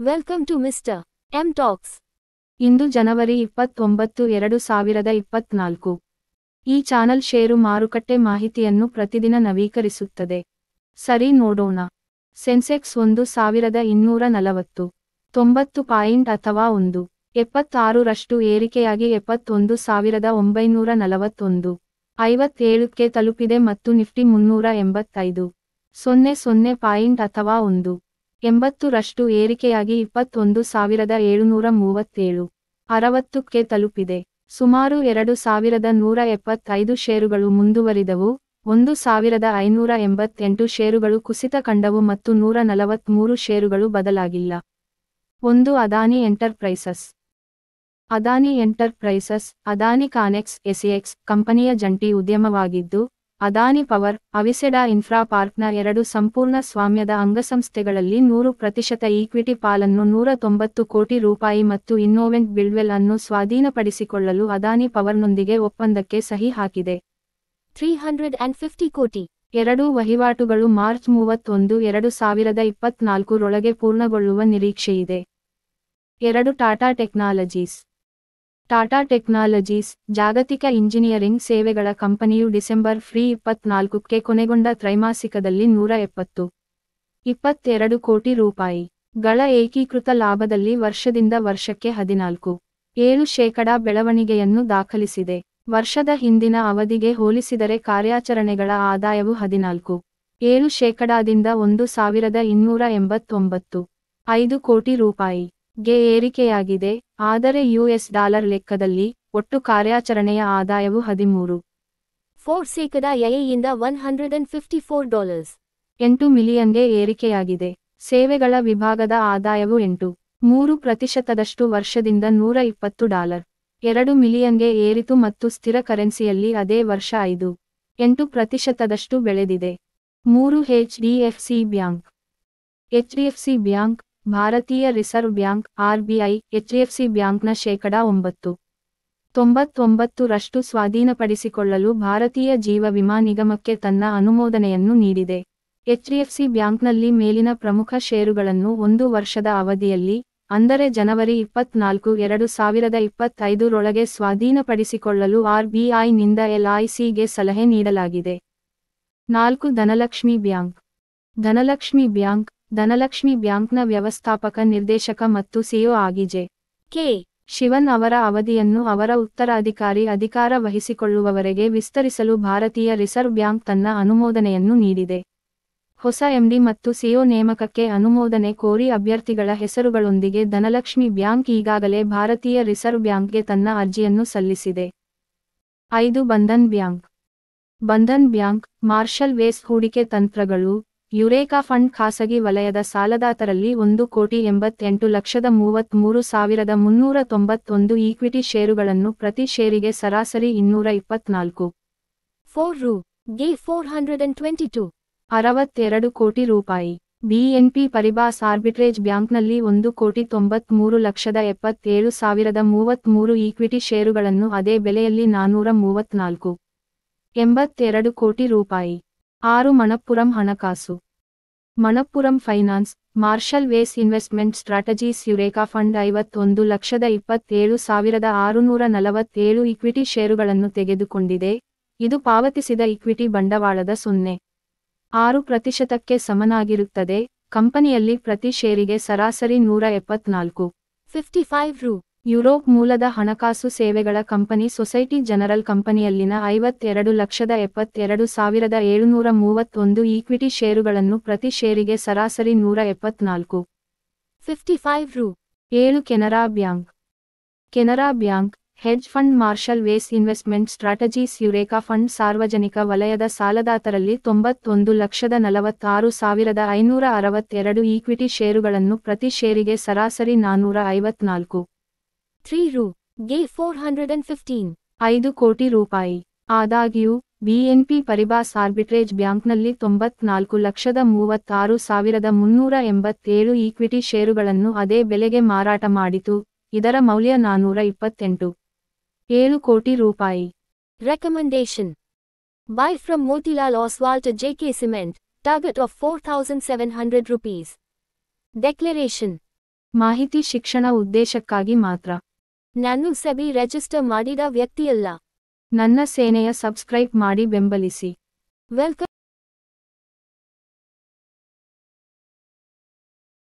Welcome to Mr. M Talks. ಇಂದು ಜನವರಿ 29, 2024. ಈ channel ಷೇರು ಮಾರುಕಟ್ಟೆ ಮಾಹಿತಿಯನ್ನು ಪ್ರತಿದಿನ ನವೀಕರಿಸುತ್ತದೆ. ಸರಿ ನೋಡೋಣ. ಸೆನ್ಸೆಕ್ಸ್ 1240, 90 ಪಾಯಿಂಟ್ ಅಥವಾ 1.76ರಷ್ಟು ಏರಿಕೆಯಾಗಿ 71,941, 57ಕ್ಕೆ ತಲುಪಿದೆ ಮತ್ತು ನಿಫ್ಟಿ 385, 00 ಪಾಯಿಂಟ್ ಅಥವಾ 1.80ರಷ್ಟು ಏರಿಕೆಯಾಗಿ 21,737, 60ಕ್ಕೆ ತಲುಪಿದೆ. ಸುಮಾರು 2,175 ಷೇರುಗಳು ಮುಂದುವರಿದವು, 1,588 ಷೇರುಗಳು ಕುಸಿತ ಕಂಡವು ಮತ್ತು 143 ಷೇರುಗಳು ಬದಲಾಗಿಲ್ಲ. 1. ಅದಾನಿ ಎಂಟರ್ಪ್ರೈಸಸ್. ಅದಾನಿ ಎಂಟರ್ಪ್ರೈಸಸ್, ಅದಾನಿ ಕಾನೆಕ್ಸ್ ಎಸ್ಎಕ್ಸ್ ಕಂಪನಿಯ ಜಂಟಿ ಉದ್ಯಮವಾಗಿದ್ದು, ಅದಾನಿ ಪವರ್, ಅವಿಸೆಡಾ ಇನ್ಫ್ರಾ ಪಾರ್ಕ್ನ 2 ಸಂಪೂರ್ಣ ಸ್ವಾಮ್ಯದ ಅಂಗಸಂಸ್ಥೆಗಳಲ್ಲಿ 100% ಈಕ್ವಿಟಿ ಪಾಲನ್ನು ₹190 ಕೋಟಿ ಮತ್ತು ಇನ್ನೋವೆಂಟ್ ಬಿಲ್ಡ್ವೆಲ್ ಅನ್ನು ಸ್ವಾಧೀನಪಡಿಸಿಕೊಳ್ಳಲು ಅದಾನಿ ಪವರ್ನೊಂದಿಗೆ ಒಪ್ಪಂದಕ್ಕೆ ಸಹಿ ಹಾಕಿದೆ. 350 ಕೋಟಿ. ಎರಡೂ ವಹಿವಾಟುಗಳು ಮಾರ್ಚ್ 31, 2024 ರೊಳಗೆ ಪೂರ್ಣಗೊಳ್ಳುವ ನಿರೀಕ್ಷೆಯಿದೆ. 2. ಟಾಟಾ ಟೆಕ್ನಾಲಜೀಸ್. ಟಾಟಾ ಟೆಕ್ನಾಲಜೀಸ್, ಜಾಗತಿಕ ಇಂಜಿನಿಯರಿಂಗ್ ಸೇವೆಗಳ ಕಂಪನಿಯು ಡಿಸೆಂಬರ್ 24ಕ್ಕೆ ಕೊನೆಗೊಂಡ ತ್ರೈಮಾಸಿಕದಲ್ಲಿ ₹122 ಕೋಟಿ ಗಳ ಏಕೀಕೃತ ಲಾಭದಲ್ಲಿ ವರ್ಷದಿಂದ ವರ್ಷಕ್ಕೆ 14.7% ಬೆಳವಣಿಗೆಯನ್ನು ದಾಖಲಿಸಿದೆ. ವರ್ಷದ ಹಿಂದಿನ ಅವಧಿಗೆ ಹೋಲಿಸಿದರೆ ಕಾರ್ಯಾಚರಣೆಗಳ ಆದಾಯವು 14.7%ದಿಂದ ₹1,289.5 ಕೋಟಿ ಗೆ ಏರಿಕೆಯಾಗಿದೆ, ಆದರೆ US ಡಾಲರ್ ಲೆಕ್ಕದಲ್ಲಿ, ಒಟ್ಟು ಕಾರ್ಯಾಚರಣೆಯ ಆದಾಯವು 13.4% ಯಿಂದ $154. 8 ಮಿಲಿಯನ್ಗೆ ಏರಿಕೆಯಾಗಿದೆ. ಸೇವೆಗಳ ವಿಭಾಗದ ಆದಾಯವು 8.3% ವರ್ಷದಿಂದ $120.2 ಮಿಲಿಯನ್ಗೆ ಏರಿತು ಮತ್ತು ಸ್ಥಿರ ಕರೆನ್ಸಿಯಲ್ಲಿ ಅದೇ ವರ್ಷ 5.8% ಬೆಳೆದಿದೆ. 3. HDFC bank. HDFC ಬ್ಯಾಂಕ್, ಭಾರತೀಯ ರಿಸರ್ವ್ ಬ್ಯಾಂಕ್ (RBI), HDFC ಬ್ಯಾಂಕ್ನ ಶೇಕಡಾ 99.99ರಷ್ಟು ಸ್ವಾಧೀನಪಡಿಸಿಕೊಳ್ಳಲು ಭಾರತೀಯ ಜೀವ ವಿಮಾ ನಿಗಮಕ್ಕೆ ತನ್ನ ಅನುಮೋದನೆಯನ್ನು ನೀಡಿದೆ. HDFC ಬ್ಯಾಂಕ್ನಲ್ಲಿ ಮೇಲಿನ ಪ್ರಮುಖ ಷೇರುಗಳನ್ನು 1 ವರ್ಷದ ಅವಧಿಯಲ್ಲಿ, ಅಂದರೆ ಜನವರಿ 24, 2025 ರೊಳಗೆ ಸ್ವಾಧೀನಪಡಿಸಿಕೊಳ್ಳಲು RBIನಿಂದ LICಗೆ ಸಲಹೆ ನೀಡಲಾಗಿದೆ. 4. ಧನಲಕ್ಷ್ಮಿ ಬ್ಯಾಂಕ್. ಧನಲಕ್ಷ್ಮಿ ಬ್ಯಾಂಕ್, ಧನಲಕ್ಷ್ಮಿ ಬ್ಯಾಂಕ್ನ ವ್ಯವಸ್ಥಾಪಕ ನಿರ್ದೇಶಕ ಮತ್ತು ಸಿಇಒ ಆಗಿ ಜೆ. ಕೆ. ಶಿವನ್ ಅವರ ಅವಧಿಯನ್ನು ಅವರ ಉತ್ತರಾಧಿಕಾರಿ ಅಧಿಕಾರ ವಹಿಸಿಕೊಳ್ಳುವವರೆಗೆ ವಿಸ್ತರಿಸಲು ಭಾರತೀಯ ರಿಸರ್ವ್ ಬ್ಯಾಂಕ್ ತನ್ನ ಅನುಮೋದನೆಯನ್ನು ನೀಡಿದೆ. ಹೊಸ ಎಂಡಿ ಮತ್ತು ಸಿಇಒ ನೇಮಕಕ್ಕೆ ಅನುಮೋದನೆ ಕೋರಿ ಅಭ್ಯರ್ಥಿಗಳ ಹೆಸರುಗಳೊಂದಿಗೆ ಧನಲಕ್ಷ್ಮಿ ಬ್ಯಾಂಕ್ ಈಗಾಗಲೇ ಭಾರತೀಯ ರಿಸರ್ವ್ ಬ್ಯಾಂಕ್ಗೆ ತನ್ನ ಅರ್ಜಿಯನ್ನು ಸಲ್ಲಿಸಿದೆ. 5. Bandhan Bank. Bandhan Bank, Marshall Wace ಹೂಡಿಕೆ ತಂತ್ರಗಳು, ಯುರೇಕಾ ಫಂಡ್ ಖಾಸಗಿ ವಲಯದ ಸಾಲದಾತರಲ್ಲಿ 1,88,33,391 ಈಕ್ವಿಟಿ ಷೇರುಗಳನ್ನು ಪ್ರತಿ ಷೇರಿಗೆ ಸರಾಸರಿ $224.4 ಗೆ 422. 62 ಕೋಟಿ. BNP ಪರಿಬಾಸ್ ಆರ್ಬಿಟ್ರೇಜ್ ಬ್ಯಾಂಕ್ನಲ್ಲಿ 1,93,77,033 ಈಕ್ವಿಟಿ ಷೇರುಗಳನ್ನು ಅದೇ ಬೆಲೆಯಲ್ಲಿ $434.82 ಕೋಟಿ. 6. ಮಣಪ್ಪುರಂ ಹಣಕಾಸು. Manappuram Finance, Marshall Wace Investment Strategies Eureka Fund 51,27,647 equity ಷೇರುಗಳನ್ನು ತೆಗೆದುಕೊಂಡಿದೆ, ಇದು ಪಾವತಿಸಿದ ಈಕ್ವಿಟಿ ಬಂಡವಾಳದ 0.6%ಕ್ಕೆ ಸಮನಾಗಿರುತ್ತದೆ. ಕಂಪನಿಯಲ್ಲಿ ಪ್ರತಿ ಷೇರಿಗೆ ಸರಾಸರಿ $174.55. ಯುರೋಪ್ ಮೂಲದ ಹಣಕಾಸು ಸೇವೆಗಳ ಕಂಪನಿ ಸೊಸೈಟಿ ಜನರಲ್ ಕಂಪನಿಯಲ್ಲಿನ 52,72,731 ಈಕ್ವಿಟಿ ಷೇರುಗಳನ್ನು ಪ್ರತಿ ಷೇರಿಗೆ ಸರಾಸರಿ $174.55. 7. Canara Bank. Canara Bank, hedge fund Marshall Wace Investment Strategies Eureka Fund ಸಾರ್ವಜನಿಕ ವಲಯದ ಸಾಲದಾತರಲ್ಲಿ 91,46,562 ಈಕ್ವಿಟಿ ಷೇರುಗಳನ್ನು ಪ್ರತಿ ಷೇರಿಗೆ ಸರಾಸರಿ $454.3 ಗೆ 415. 5 ಕೋಟಿ. ಆದಾಗ್ಯೂ, BNP ಪರಿಬಾಸ್ ಆರ್ಬಿಟ್ರೇಜ್ ಬ್ಯಾಂಕ್ನಲ್ಲಿ 94,36,387 ಈಕ್ವಿಟಿ ಷೇರುಗಳನ್ನು ಅದೇ ಬೆಲೆಗೆ ಮಾರಾಟ ಮಾಡಿತು, ಇದರ ಮೌಲ್ಯ $428.7 ಕೋಟಿ. Recommendation. Buy from Motilal Oswal to JK Cement, target of ₹4,700. Declaration. ಮಾಹಿತಿ ಶಿಕ್ಷಣ ಉದ್ದೇಶಕ್ಕಾಗಿ ಮಾತ್ರ. ನಾನು ಸೆಬಿ ರಿಜಿಸ್ಟರ್ ಮಾಡಿದ ವ್ಯಕ್ತಿಯಲ್ಲ. ನನ್ನ ಸೇನೆಯ ಸಬ್ಸ್ಕ್ರೈಬ್ ಮಾಡಿ ಬೆಂಬಲಿಸಿ. ವೆಲ್ಕಮ್.